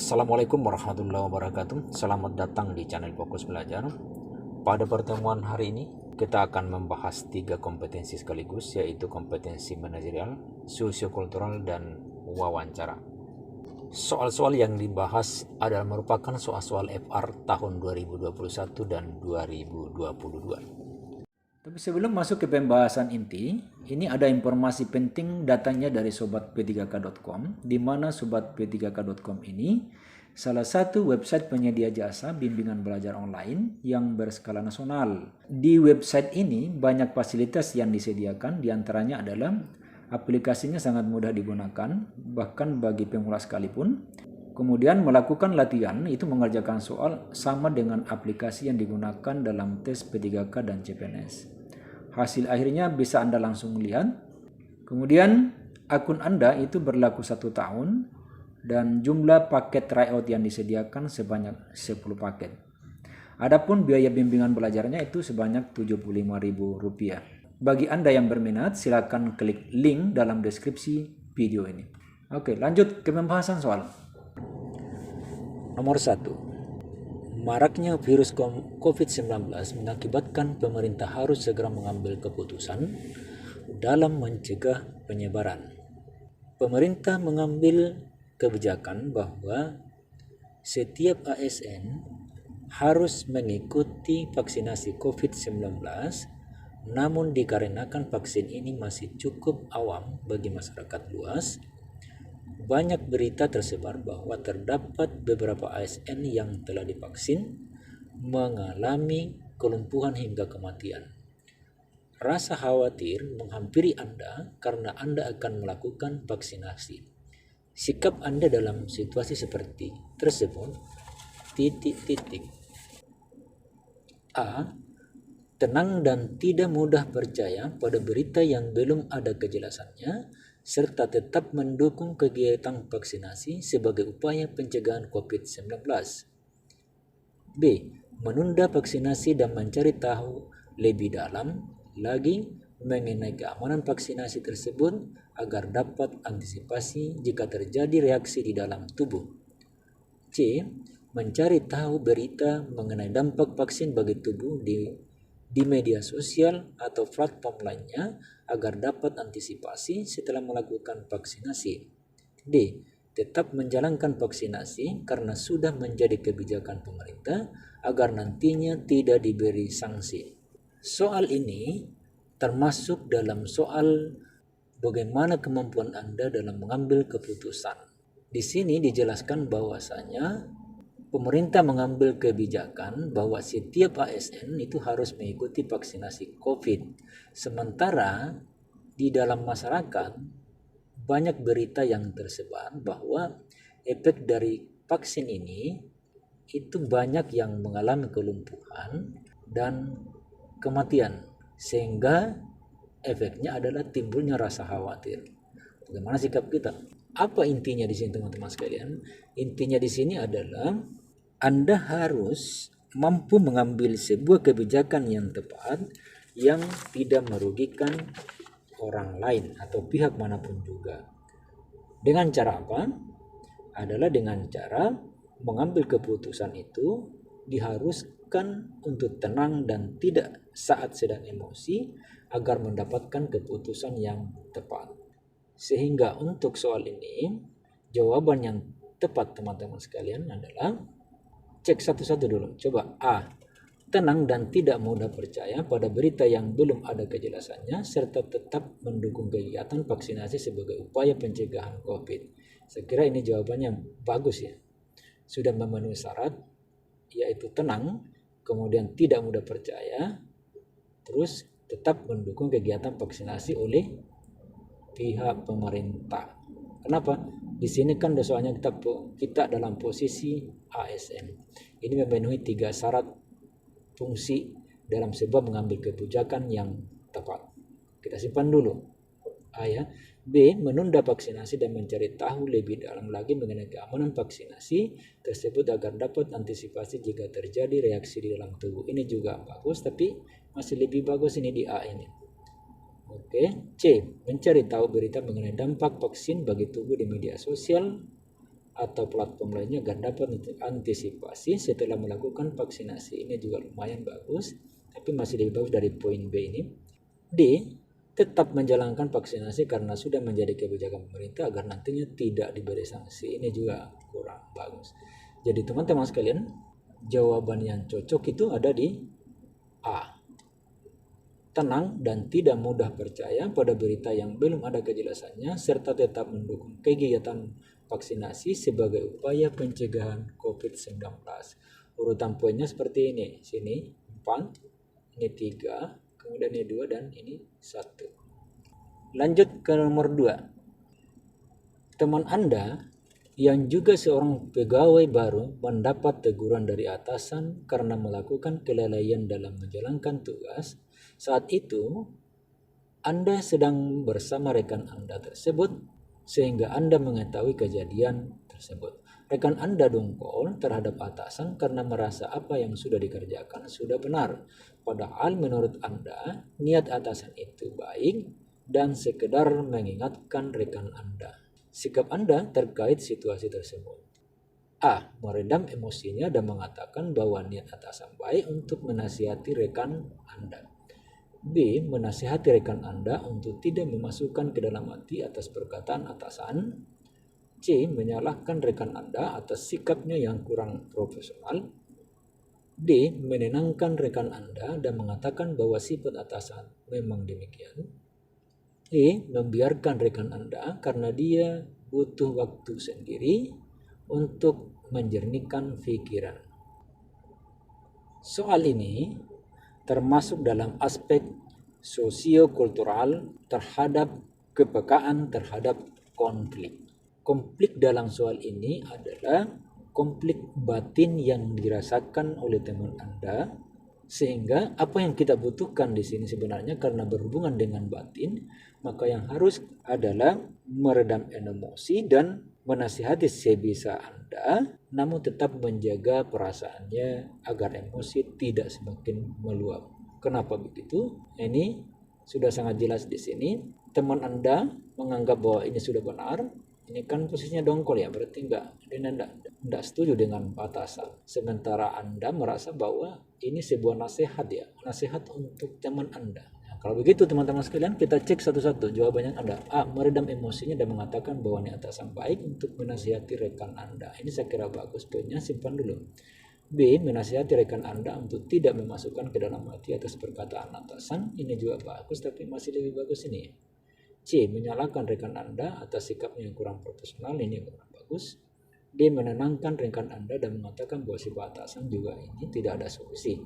Assalamualaikum warahmatullahi wabarakatuh. Selamat datang di channel Fokus Belajar. Pada pertemuan hari ini, kita akan membahas 3 kompetensi sekaligus, yaitu kompetensi manajerial, sosiokultural, dan wawancara. Soal-soal yang dibahas adalah merupakan soal-soal FR tahun 2021 dan 2022. Tapi sebelum masuk ke pembahasan inti, ini ada informasi penting datanya dari Sobat P3K.com, di mana Sobat P3K.com ini salah satu website penyedia jasa bimbingan belajar online yang berskala nasional. Di website ini banyak fasilitas yang disediakan, diantaranya adalah aplikasinya sangat mudah digunakan, bahkan bagi pemula sekalipun. Kemudian melakukan latihan itu mengerjakan soal sama dengan aplikasi yang digunakan dalam tes P3K dan CPNS. Hasil akhirnya bisa Anda langsung lihat. Kemudian akun Anda itu berlaku 1 tahun dan jumlah paket tryout yang disediakan sebanyak 10 paket. Adapun biaya bimbingan belajarnya itu sebanyak Rp75.000. Bagi Anda yang berminat, silakan klik link dalam deskripsi video ini. Oke, lanjut ke pembahasan soal. Nomor 1. Maraknya virus COVID-19 mengakibatkan pemerintah harus segera mengambil keputusan dalam mencegah penyebaran. Pemerintah mengambil kebijakan bahwa setiap ASN harus mengikuti vaksinasi COVID-19, namun dikarenakan vaksin ini masih cukup awam bagi masyarakat luas, banyak berita tersebar bahwa terdapat beberapa ASN yang telah divaksin mengalami kelumpuhan hingga kematian. Rasa khawatir menghampiri Anda karena Anda akan melakukan vaksinasi. Sikap Anda dalam situasi seperti tersebut, A. Tenang dan tidak mudah percaya pada berita yang belum ada kejelasannya, serta tetap mendukung kegiatan vaksinasi sebagai upaya pencegahan COVID-19. B. Menunda vaksinasi dan mencari tahu lebih dalam lagi mengenai keamanan vaksinasi tersebut agar dapat antisipasi jika terjadi reaksi di dalam tubuh. C. Mencari tahu berita mengenai dampak vaksin bagi tubuh di media sosial atau platform lainnya agar dapat antisipasi setelah melakukan vaksinasi. D. Tetap menjalankan vaksinasi karena sudah menjadi kebijakan pemerintah agar nantinya tidak diberi sanksi. Soal ini termasuk dalam soal bagaimana kemampuan Anda dalam mengambil keputusan. Di sini dijelaskan bahwasanya pemerintah mengambil kebijakan bahwa setiap ASN itu harus mengikuti vaksinasi COVID. Sementara di dalam masyarakat banyak berita yang tersebar bahwa efek dari vaksin ini itu banyak yang mengalami kelumpuhan dan kematian, sehingga efeknya adalah timbulnya rasa khawatir. Bagaimana sikap kita? Apa intinya di sini teman-teman sekalian? Intinya di sini adalah Anda harus mampu mengambil sebuah kebijakan yang tepat yang tidak merugikan orang lain atau pihak manapun juga. Dengan cara apa? Adalah dengan cara mengambil keputusan itu diharuskan untuk tenang dan tidak saat sedang emosi agar mendapatkan keputusan yang tepat. Sehingga untuk soal ini, jawaban yang tepat teman-teman sekalian adalah cek satu-satu dulu. Coba A. Tenang dan tidak mudah percaya pada berita yang belum ada kejelasannya serta tetap mendukung kegiatan vaksinasi sebagai upaya pencegahan COVID. Saya kira ini jawabannya bagus ya. Sudah memenuhi syarat, yaitu tenang, kemudian tidak mudah percaya, terus tetap mendukung kegiatan vaksinasi oleh pihak pemerintah. Kenapa? Di sini kan soalnya kita dalam posisi ASN. Ini memenuhi 3 syarat fungsi dalam sebuah mengambil kebijakan yang tepat. Kita simpan dulu. A ya. B. Menunda vaksinasi dan mencari tahu lebih dalam lagi mengenai keamanan vaksinasi tersebut agar dapat antisipasi jika terjadi reaksi di dalam tubuh. Ini juga bagus, tapi masih lebih bagus ini di A ini. Oke. C. Mencari tahu berita mengenai dampak vaksin bagi tubuh di media sosial atau platform lainnya agar dapat antisipasi setelah melakukan vaksinasi. Ini juga lumayan bagus, tapi masih lebih bagus dari poin B ini. D. Tetap menjalankan vaksinasi karena sudah menjadi kebijakan pemerintah agar nantinya tidak diberi sanksi. Ini juga kurang bagus. Jadi teman-teman sekalian, jawaban yang cocok itu ada di A. Tenang dan tidak mudah percaya pada berita yang belum ada kejelasannya serta tetap mendukung kegiatan vaksinasi sebagai upaya pencegahan COVID-19. Urutan poinnya seperti ini. Sini 4, ini 3, kemudian ini 2, dan ini 1. Lanjut ke nomor 2. Teman Anda yang juga seorang pegawai baru mendapat teguran dari atasan karena melakukan kelalaian dalam menjalankan tugas. Saat itu, Anda sedang bersama rekan Anda tersebut sehingga Anda mengetahui kejadian tersebut. Rekan Anda dongkol terhadap atasan karena merasa apa yang sudah dikerjakan sudah benar. Padahal menurut Anda, niat atasan itu baik dan sekedar mengingatkan rekan Anda. Sikap Anda terkait situasi tersebut. A. Meredam emosinya dan mengatakan bahwa niat atasan baik untuk menasihati rekan Anda. B. Menasihati rekan Anda untuk tidak memasukkan ke dalam hati atas perkataan atasan. C. Menyalahkan rekan Anda atas sikapnya yang kurang profesional. D. Menenangkan rekan Anda dan mengatakan bahwa sifat atasan memang demikian. E. Membiarkan rekan Anda karena dia butuh waktu sendiri untuk menjernihkan pikiran. Soal ini termasuk dalam aspek sosiokultural terhadap kepekaan terhadap konflik. Konflik dalam soal ini adalah konflik batin yang dirasakan oleh teman Anda, sehingga apa yang kita butuhkan di sini sebenarnya karena berhubungan dengan batin, maka yang harus adalah meredam emosi dan menasihati sebisa Anda, namun tetap menjaga perasaannya agar emosi tidak semakin meluap. Kenapa begitu? Ini sudah sangat jelas di sini. Teman Anda menganggap bahwa ini sudah benar. Ini kan posisinya dongkol ya, berarti enggak setuju dengan atasan. Sementara Anda merasa bahwa ini sebuah nasihat ya, nasihat untuk teman Anda. Nah, kalau begitu teman-teman sekalian, kita cek satu-satu jawabannya Anda. A. Meredam emosinya dan mengatakan bahwa ini atasan baik untuk menasihati rekan Anda. Ini saya kira bagus, poinnya simpan dulu. B. Menasihati rekan Anda untuk tidak memasukkan ke dalam hati atas perkataan atasan. Ini juga bagus, tapi masih lebih bagus ini. C. Menyalahkan rekan Anda atas sikapnya yang kurang profesional. Ini kurang bagus. D. Menenangkan rekan Anda dan mengatakan bahwa sifat atasan juga ini tidak ada solusi.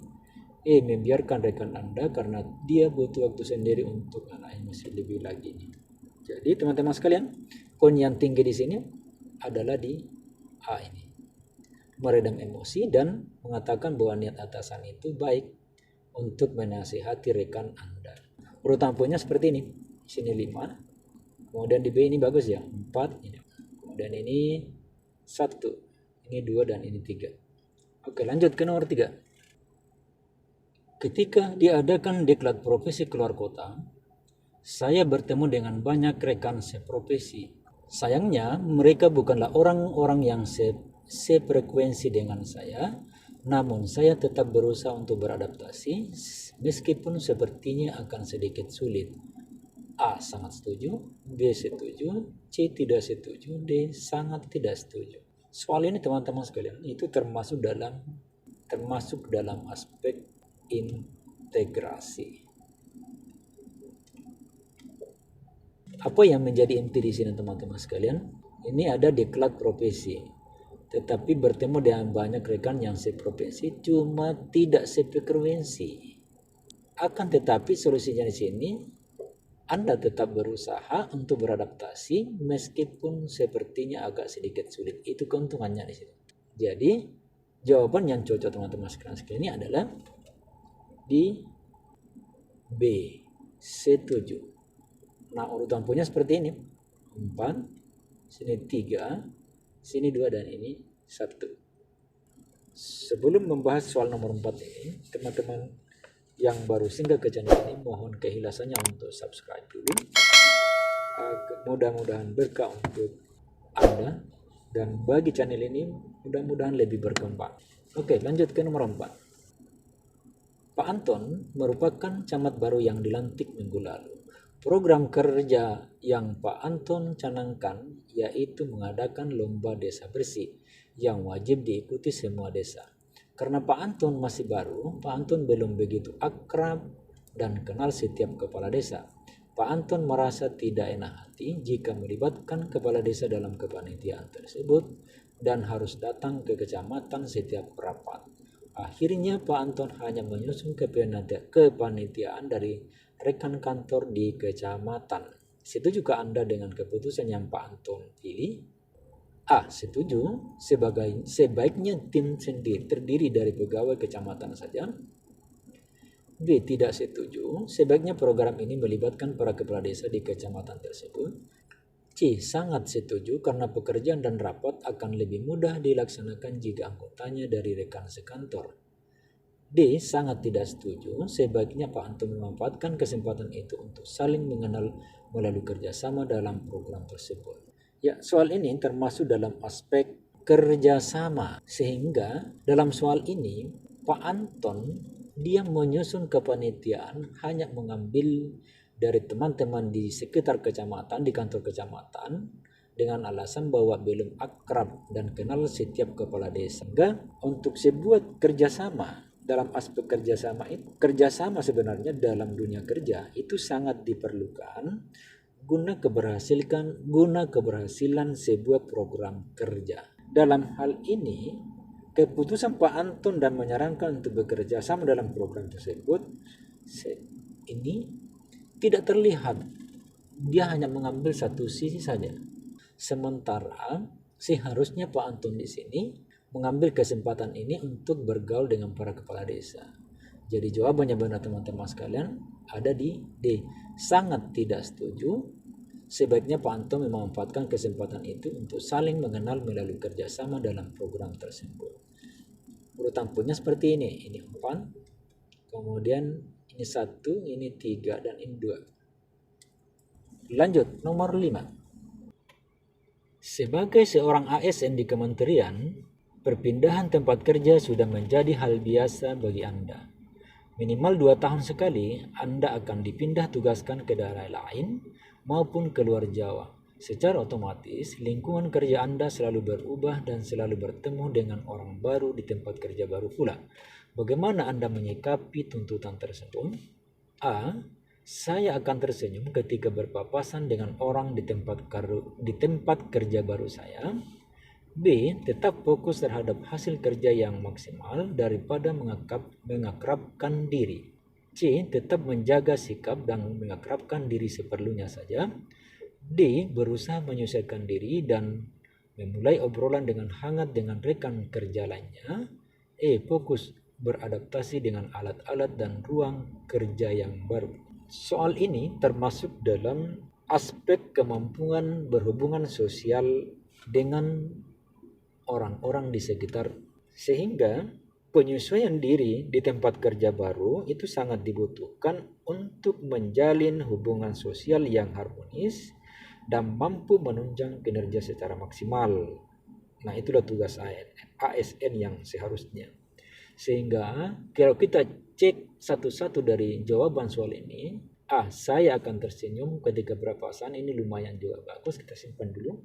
E. Membiarkan rekan Anda karena dia butuh waktu sendiri untuk anak emosi lebih lagi. Jadi teman-teman sekalian, poin yang tinggi di sini adalah di A ini. Meredam emosi dan mengatakan bahwa niat atasan itu baik untuk menasihati rekan Anda. Urutan poinnya seperti ini. Sini 5. Kemudian di B ini bagus ya, 4 ini. Kemudian ini 1. Ini 2 dan ini 3. Oke, lanjut ke nomor 3. Ketika diadakan diklat profesi keluar kota, saya bertemu dengan banyak rekan seprofesi. Sayangnya mereka bukanlah orang-orang yang sefrekuensi dengan saya, namun saya tetap berusaha untuk beradaptasi meskipun sepertinya akan sedikit sulit. A. Sangat setuju. B. Setuju. C. Tidak setuju. D. Sangat tidak setuju. Soal ini teman-teman sekalian itu termasuk dalam aspek integrasi. Apa yang menjadi inti di sini teman-teman sekalian? Ini ada diklat profesi, tetapi bertemu dengan banyak rekan yang seprofesi, cuma tidak sefrekuensi. Akan tetapi solusinya di sini, Anda tetap berusaha untuk beradaptasi meskipun sepertinya agak sedikit sulit. Itu keuntungannya di sini. Jadi jawaban yang cocok teman-teman sekalian ini adalah di B. Setuju. Nah, urutan punya seperti ini. 4, sini 3, sini 2, dan ini 1. Sebelum membahas soal nomor 4 ini, teman-teman yang baru singgah ke channel ini, mohon keikhlasannya untuk subscribe dulu. Mudah-mudahan berkah untuk Anda. dan bagi channel ini mudah-mudahan lebih berkembang. Oke, lanjut ke nomor 4. Pak Anton merupakan camat baru yang dilantik minggu lalu. Program kerja yang Pak Anton canangkan yaitu mengadakan lomba desa bersih yang wajib diikuti semua desa. Karena Pak Anton masih baru, Pak Anton belum begitu akrab dan kenal setiap kepala desa. Pak Anton merasa tidak enak hati jika melibatkan kepala desa dalam kepanitiaan tersebut dan harus datang ke kecamatan setiap rapat. Akhirnya Pak Anton hanya menyusun kepanitiaan dari rekan kantor di kecamatan. Setujukah Anda dengan keputusan yang Pak Anton pilih? A. Setuju. Sebaiknya tim sendiri terdiri dari pegawai kecamatan saja. B. Tidak setuju. Sebaiknya program ini melibatkan para kepala desa di kecamatan tersebut. C. Sangat setuju karena pekerjaan dan rapat akan lebih mudah dilaksanakan jika anggotanya dari rekan sekantor. D. Sangat tidak setuju. Sebaiknya Pak Anton memanfaatkan kesempatan itu untuk saling mengenal melalui kerjasama dalam program tersebut. Ya, soal ini termasuk dalam aspek kerjasama, sehingga dalam soal ini Pak Anton dia menyusun kepanitiaan hanya mengambil dari teman-teman di sekitar kecamatan, di kantor kecamatan, dengan alasan bahwa belum akrab dan kenal setiap kepala desa. Sehingga untuk sebuah kerjasama, dalam aspek kerjasama sebenarnya dalam dunia kerja itu sangat diperlukan guna keberhasilan sebuah program kerja. Dalam hal ini, keputusan Pak Anton dan menyarankan untuk bekerja sama dalam program tersebut ini tidak terlihat. Dia hanya mengambil satu sisi saja. Sementara seharusnya Pak Anton di sini mengambil kesempatan ini untuk bergaul dengan para kepala desa. Jadi jawabannya benar teman-teman sekalian ada di D. Sangat tidak setuju. Sebaiknya Pak Anton memanfaatkan kesempatan itu untuk saling mengenal melalui kerjasama dalam program tersebut. Urutan poinnya seperti ini. Ini 4, kemudian ini 1, ini 3, dan ini 2. Lanjut, nomor 5. Sebagai seorang ASN di kementerian, perpindahan tempat kerja sudah menjadi hal biasa bagi Anda. Minimal 2 tahun sekali, Anda akan dipindah tugaskan ke daerah lain maupun ke luar Jawa. Secara otomatis, lingkungan kerja Anda selalu berubah dan selalu bertemu dengan orang baru di tempat kerja baru pula. Bagaimana Anda menyikapi tuntutan tersebut? A. Saya akan tersenyum ketika berpapasan dengan orang di tempat kerja baru saya. B. Tetap fokus terhadap hasil kerja yang maksimal daripada mengakrabkan diri. C. Tetap menjaga sikap dan mengakrabkan diri seperlunya saja. D. Berusaha menyesuaikan diri dan memulai obrolan dengan hangat dengan rekan kerja lainnya. E. Fokus beradaptasi dengan alat-alat dan ruang kerja yang baru. Soal ini termasuk dalam aspek kemampuan berhubungan sosial dengan orang-orang di sekitar, sehingga penyesuaian diri di tempat kerja baru itu sangat dibutuhkan untuk menjalin hubungan sosial yang harmonis dan mampu menunjang kinerja secara maksimal. Nah, itulah tugas ASN yang seharusnya. Sehingga kalau kita cek satu-satu dari jawaban soal ini, saya akan tersenyum ketika berpapasan, ini lumayan juga bagus, kita simpan dulu.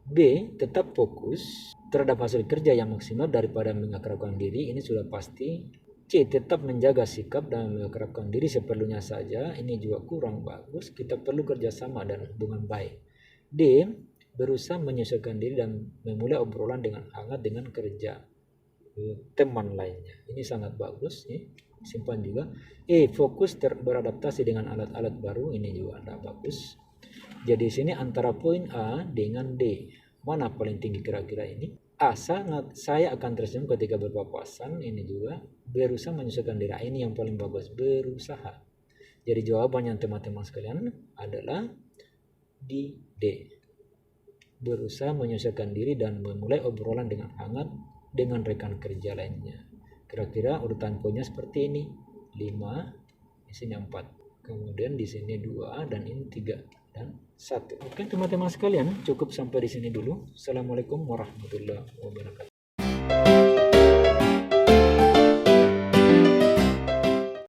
B. Tetap fokus terhadap hasil kerja yang maksimal daripada mengakrabkan diri, ini sudah pasti. C. Tetap menjaga sikap dan mengakrabkan diri seperlunya saja, ini juga kurang bagus, kita perlu kerjasama dan hubungan baik. D. Berusaha menyesuaikan diri dan memulai obrolan dengan hangat dengan kerja teman lainnya, ini sangat bagus ya. Simpan juga. E. Fokus beradaptasi dengan alat-alat baru, ini juga tidak bagus. Jadi sini antara poin A dengan D, mana paling tinggi kira-kira ini? A. Saya akan tersenyum ketika berpapasan, ini juga. Berusaha menyesuaikan diri, ini yang paling bagus, berusaha. Jadi jawabannya teman-teman sekalian adalah di D. Berusaha menyesuaikan diri dan memulai obrolan dengan hangat dengan rekan kerja lainnya. Kira-kira urutan poinnya seperti ini. 5, di sini 4. Kemudian di sini 2 dan ini 3 dan 1. Oke teman-teman sekalian, cukup sampai di sini dulu. Assalamualaikum warahmatullahi wabarakatuh.